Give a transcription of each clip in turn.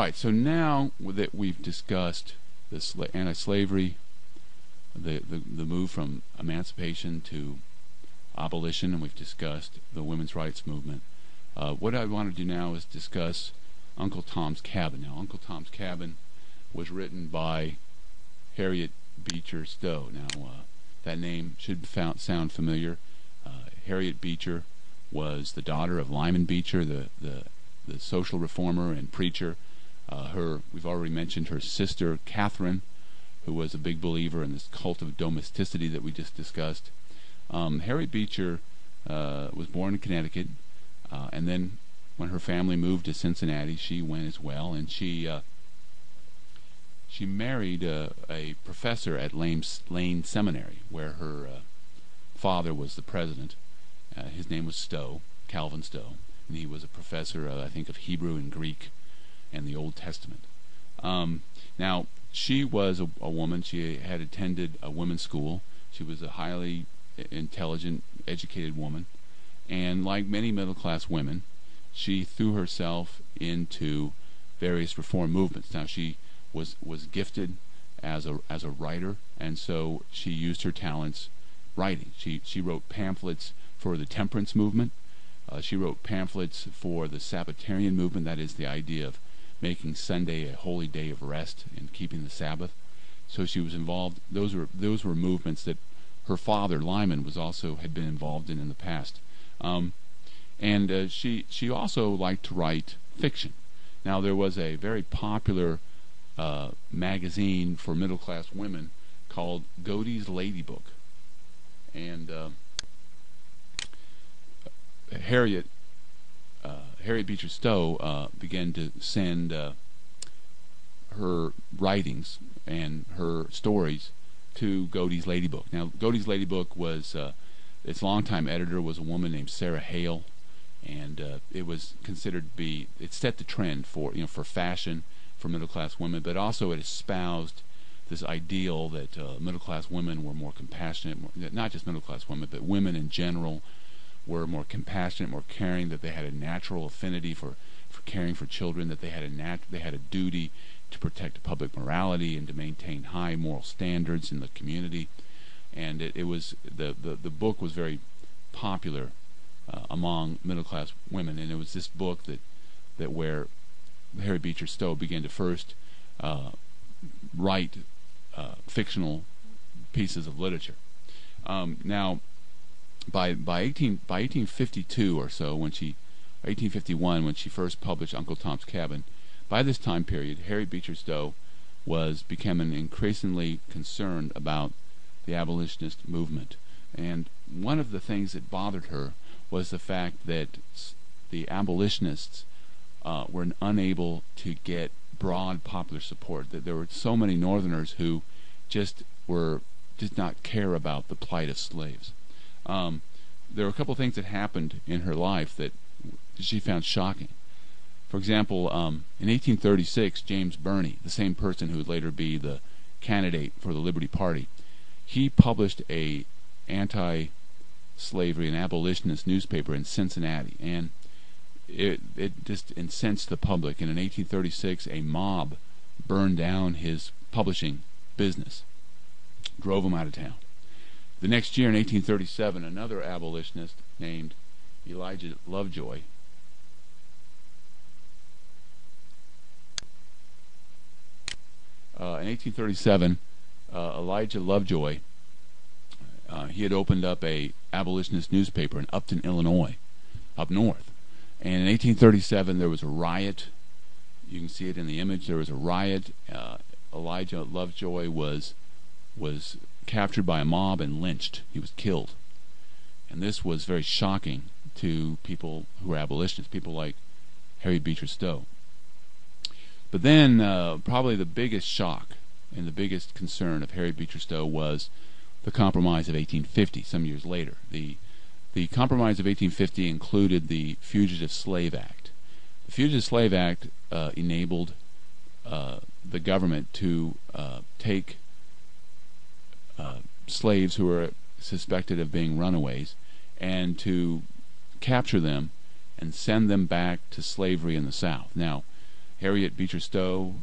Right. So now that we've discussed this anti-slavery, the move from emancipation to abolition, and we've discussed the women's rights movement, what I want to do now is discuss Uncle Tom's Cabin. Now, Uncle Tom's Cabin was written by Harriet Beecher Stowe. Now, that name should sound familiar. Harriet Beecher was the daughter of Lyman Beecher, the social reformer and preacher. We've already mentioned her sister, Catherine, who was a big believer in this cult of domesticity that we just discussed. Harriet Beecher was born in Connecticut, and then when her family moved to Cincinnati, she went as well, and she married a professor at Lane Seminary, where her father was the president. His name was Stowe, Calvin Stowe, and he was a professor, I think, of Hebrew and Greek and the Old Testament. Now, she was a woman. She had attended a women's school. She was a highly intelligent, educated woman, and like many middle-class women, she threw herself into various reform movements. Now, she was gifted as a writer, and so she used her talents writing. She wrote pamphlets for the temperance movement. She wrote pamphlets for the Sabbatarian movement, that is the idea of making Sunday a holy day of rest and keeping the Sabbath. So she was involved. Those were movements that her father Lyman had been involved in the past. And she also liked to write fiction. Now, there was a very popular magazine for middle class women called Godey's Lady Book, and Harriet Beecher Stowe began to send her writings and her stories to Godey's Lady Book. Now, Godey's Lady Book was its longtime editor was a woman named Sarah Hale, and it was considered to be, it set the trend for fashion for middle class women, but also it espoused this ideal that middle class women were more compassionate, not just middle class women, but women in general were more compassionate, more caring, that they had a natural affinity for caring for children, that they had a duty to protect public morality and to maintain high moral standards in the community. And it was the book was very popular among middle class women, and it was this book that where Harriet Beecher Stowe began to first write fictional pieces of literature. Now, by 1852 or so, 1851, when she first published Uncle Tom's Cabin, by this time period, Harriet Beecher Stowe was becoming increasingly concerned about the abolitionist movement. And one of the things that bothered her was the fact that the abolitionists were unable to get broad popular support, that there were so many Northerners who did not care about the plight of slaves. There were a couple of things that happened in her life that she found shocking. For example, in 1836, James Birney, the same person who would later be the candidate for the Liberty Party, he published a anti-slavery and abolitionist newspaper in Cincinnati, and it just incensed the public. And in 1836, a mob burned down his publishing business, drove him out of town. The next year, in 1837, another abolitionist named Elijah Lovejoy in 1837, Elijah Lovejoy, he had opened up a abolitionist newspaper in Upton, Illinois, up north. And in 1837, there was a riot. You can see it in the image. There was a riot. Elijah Lovejoy was captured by a mob and lynched. He was killed. And this was very shocking to people who were abolitionists, people like Harriet Beecher Stowe. But then probably the biggest shock and the biggest concern of Harriet Beecher Stowe was the Compromise of 1850, some years later. The Compromise of 1850 included the Fugitive Slave Act. The Fugitive Slave Act enabled the government to take slaves who were suspected of being runaways and to capture them and send them back to slavery in the South. Now, Harriet Beecher Stowe,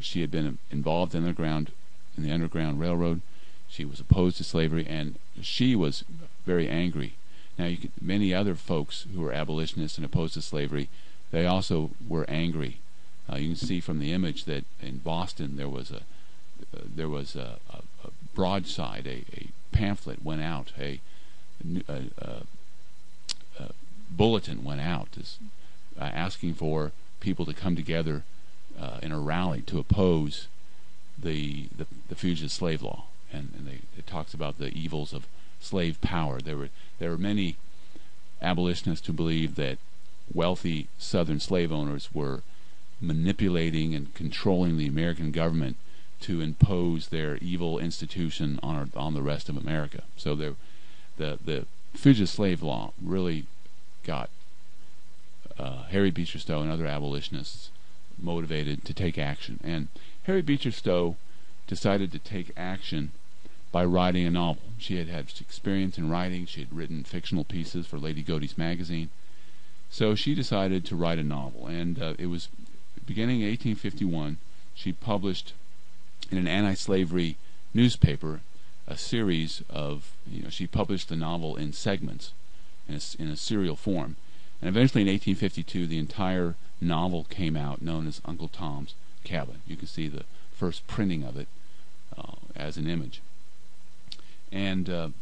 she had been involved in the Underground Railroad. She was opposed to slavery, and she was very angry. Now, many other folks who were abolitionists and opposed to slavery, they also were angry. You can see from the image that in Boston there was a broadside, a pamphlet went out, a bulletin went out asking for people to come together in a rally to oppose the fugitive slave law, and it talks about the evils of slave power. There were many abolitionists who believed that wealthy Southern slave owners were manipulating and controlling the American government to impose their evil institution on the rest of America. So the fugitive slave law really got Harriet Beecher Stowe and other abolitionists motivated to take action. And Harriet Beecher Stowe decided to take action by writing a novel. She had experience in writing. She had written fictional pieces for Lady Godey's magazine. So she decided to write a novel, and it was beginning in 1851. She published in an anti-slavery newspaper a series of, she published the novel in segments, in a serial form. And eventually in 1852, the entire novel came out, known as Uncle Tom's Cabin. You can see the first printing of it as an image. And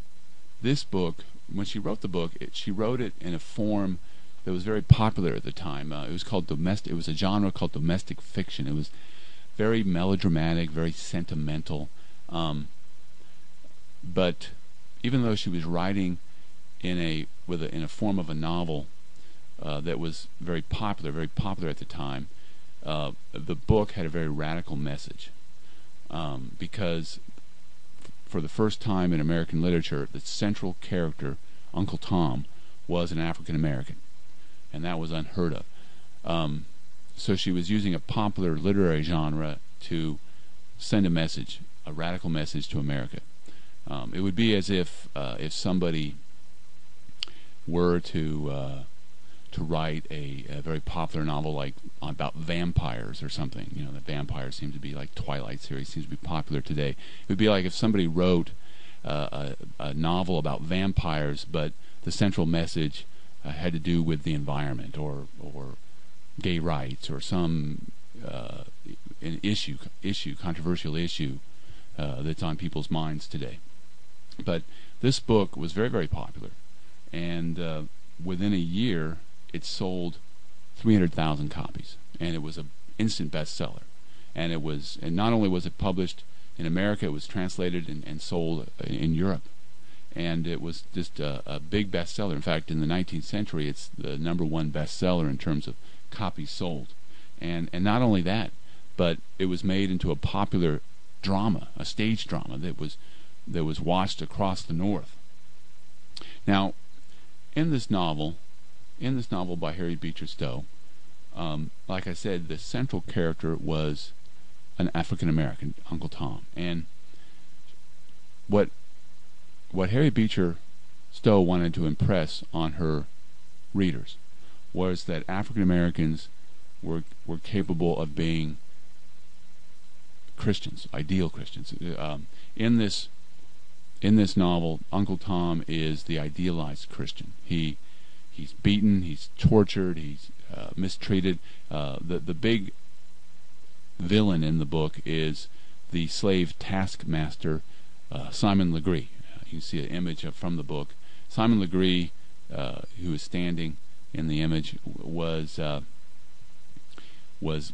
this book, when she wrote the book, she wrote it in a form that was very popular at the time. It was called domestic. It was a genre called domestic fiction. It was very melodramatic, very sentimental. But even though she was writing in a form of a novel that was very popular at the time, the book had a very radical message, because for the first time in American literature, the central character, Uncle Tom, was an African American, and that was unheard of. So she was using a popular literary genre to send a message, a radical message to America. It would be as if somebody were to write a very popular novel like about vampires or something. The vampires seem to be like Twilight series seems to be popular today. It would be like if somebody wrote a novel about vampires, but the central message had to do with the environment or gay rights or some controversial issue that's on people's minds today. But this book was very, very popular, and within a year it sold 300,000 copies, and it was an instant bestseller. And not only was it published in America, it was translated and sold in Europe, and it was just a big bestseller. In fact, in the 19th century, it's the #1 bestseller in terms of copies sold. And not only that, but it was made into a popular drama, a stage drama that was watched across the North. Now, in this novel by Harriet Beecher Stowe, like I said, the central character was an African American, Uncle Tom. And what Harriet Beecher Stowe wanted to impress on her readers was that African Americans were capable of being Christians, ideal Christians. In this novel, Uncle Tom is the idealized Christian. He's beaten, he's tortured, he's mistreated. The big villain in the book is the slave taskmaster, Simon Legree. You can see an image from the book. Simon Legree, who is standing in the image, was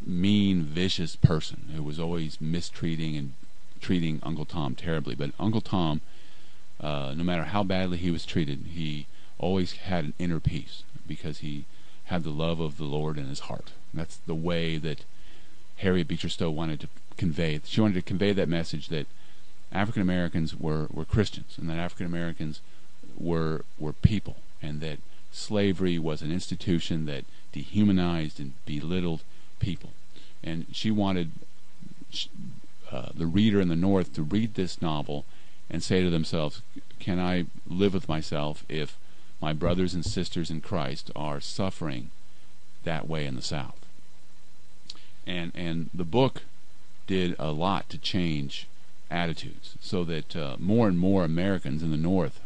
mean, vicious person who was always mistreating and treating Uncle Tom terribly. But Uncle Tom, no matter how badly he was treated, he always had an inner peace because he had the love of the Lord in his heart. And that's the way that Harriet Beecher Stowe wanted to convey. She wanted to convey that message that African Americans were Christians, and that African Americans were people, and that slavery was an institution that dehumanized and belittled people. And she wanted the reader in the North to read this novel and say to themselves, can I live with myself if my brothers and sisters in Christ are suffering that way in the South? And the book did a lot to change attitudes, so that more and more Americans in the North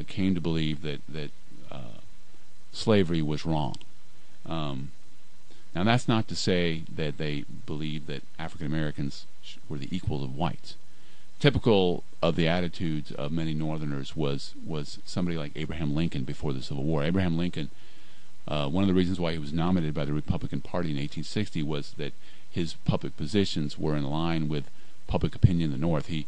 came to believe that slavery was wrong. Now, that's not to say that they believed that African Americans were the equals of whites. Typical of the attitudes of many Northerners was somebody like Abraham Lincoln before the Civil War. Abraham Lincoln, one of the reasons why he was nominated by the Republican Party in 1860 was that his public positions were in line with public opinion in the North. He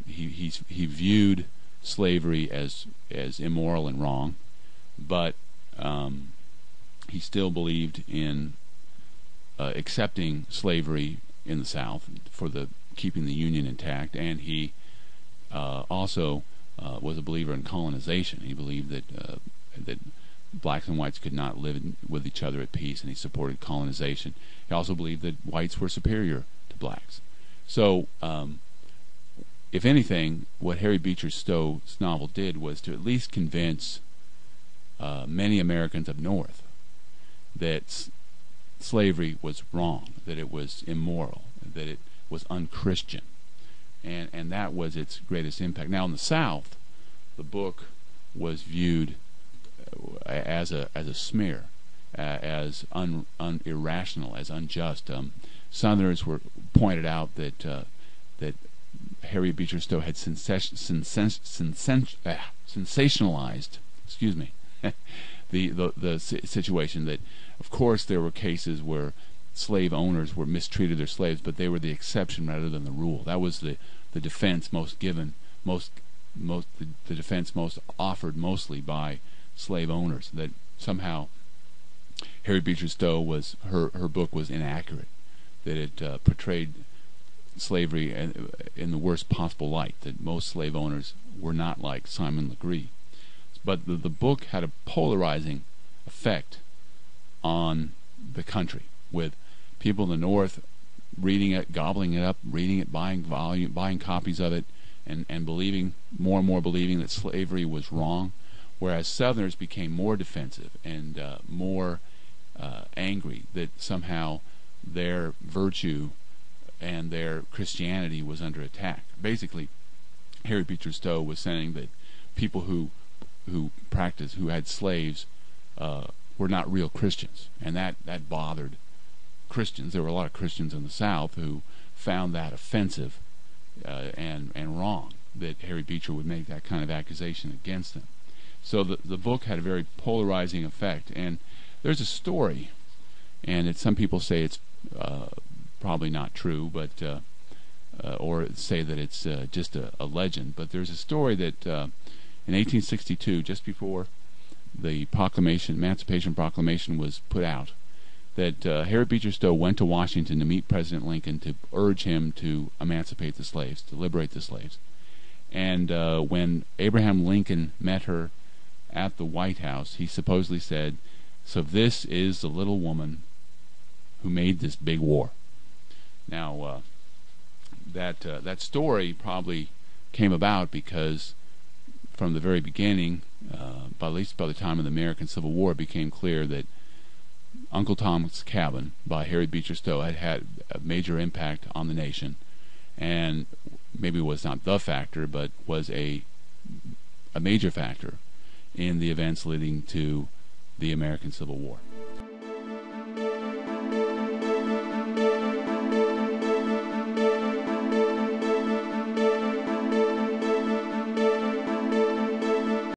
viewed slavery as immoral and wrong, but he still believed in accepting slavery in the South for the keeping the Union intact, and he also was a believer in colonization. He believed that blacks and whites could not live with each other at peace, and he supported colonization. He also believed that whites were superior to blacks. So, if anything, what Harry Beecher Stowe's novel did was to at least convince many Americans up north that slavery was wrong, that it was immoral, that it was unchristian, and that was its greatest impact. Now, in the South, the book was viewed as a smear, as irrational, as unjust. Southerners were pointed out that Harry Beecher Stowe had sensationalized, excuse me, the situation. That, of course, there were cases where slave owners were mistreated their slaves, but they were the exception rather than the rule. That was the defense most given, the defense most offered mostly by slave owners, that somehow Harry Beecher Stowe was her book was inaccurate, that it portrayed slavery in the worst possible light, that most slave owners were not like Simon Legree. But the book had a polarizing effect on the country, with people in the North reading it, gobbling it up, reading it, buying copies of it, and believing, more and more believing that slavery was wrong, whereas Southerners became more defensive and more angry that somehow their virtue and their Christianity was under attack. Basically, Harry Beecher Stowe was saying that people who had slaves were not real Christians, and that bothered Christians. There were a lot of Christians in the South who found that offensive and wrong, that Harry Beecher would make that kind of accusation against them. So the book had a very polarizing effect. And there's a story, and some people say it's probably not true, but or say that it's just a legend. But there's a story that in 1862, just before the Emancipation Proclamation was put out, that Harry Beecher Stowe went to Washington to meet President Lincoln to urge him to emancipate the slaves, to liberate the slaves. And when Abraham Lincoln met her at the White House, he supposedly said, "So this is the little woman who made this big war." Now, that story probably came about because from the very beginning, at least by the time of the American Civil War, it became clear that Uncle Tom's Cabin by Harry Beecher Stowe had a major impact on the nation, and maybe was not the factor, but was a major factor in the events leading to the American Civil War.